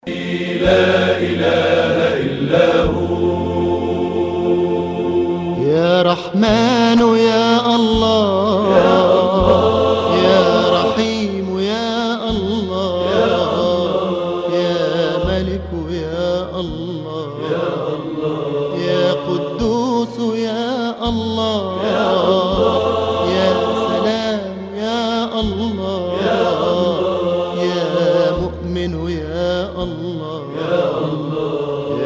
لا إله إلا هو. يا رحمن يا الله، يا رحيم يا الله، يا ملك يا الله، يا قدوس يا الله، يا سلام يا الله، يا مؤمن يا الله،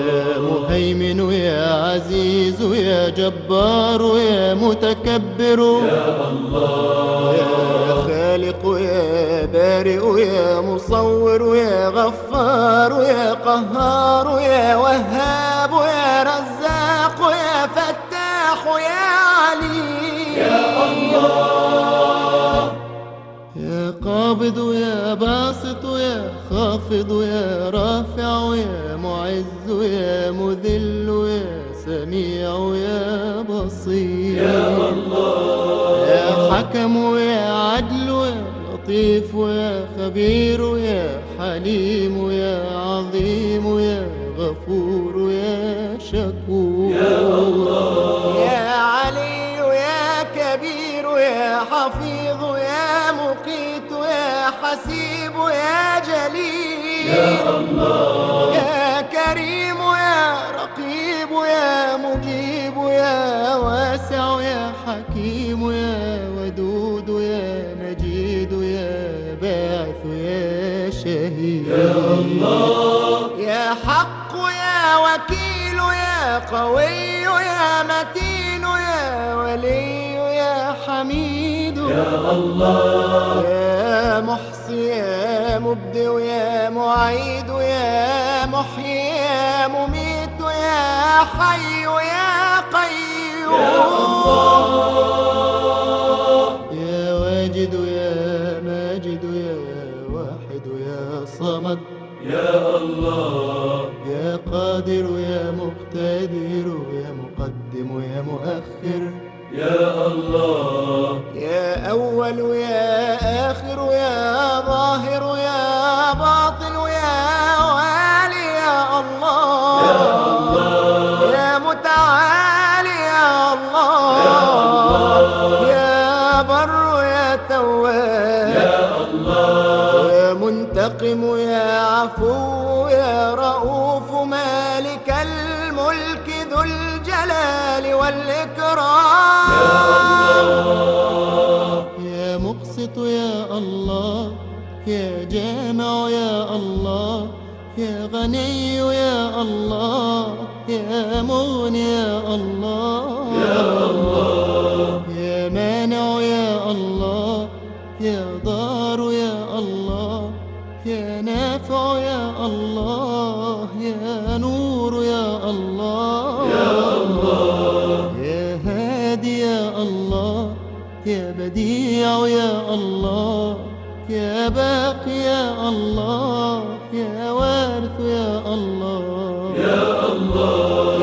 يا مهيمن يا عزيز يا جبار يا متكبر يا الله، يا خالق يا بارئ يا مصور يا غفار يا قهار يا وهاب يا رزاق يا فتاح يا عليم يا الله، يا قابض يا باسط يا خافض يا رافع يا معز يا مذل يا سميع يا بصير يا الله، يا حكم يا عدل يا لطيف يا خبير يا حليم يا عظيم يا غفور يا شكور يا الله، يا علي يا كبير يا حفيظ يا مقيت يا حسيب يا جليل يا الله، يا كريم يا رقيب يا مجيب يا واسع يا حكيم يا ودود يا مجيد يا باعث يا شهيد يا الله، يا حق يا وكيل يا قوي يا متين يا ولي يا حميد يا الله، يا محصي يا مبدئ يا معيد يا محيي يا مميت يا حي يا قيوم يا الله، يا واجد يا ماجد يا واحد يا صمد يا الله، يا قادر يا مقتدر يا مقدم يا مؤخر يا الله، يا أول يا آخر يا ظاهر يا باطن يا والي يا الله، يا الله، يا متعالي يا الله، يا بر يا تواب يا الله، يا منتقم يا عفو يا رؤوف مالك الملك ذو الجلال والإكرام يا الله، يا مقسط يا الله، يا جامع يا الله، يا غني يا الله، يا مغني يا الله يا الله، يا مانع يا الله، يا ضار يا الله، يا نافع يا الله، يا نور يا الله يا الله، يا هادي يا الله، يا بديع يا الله، يا باقي يا الله، يا وارث يا الله يا الله،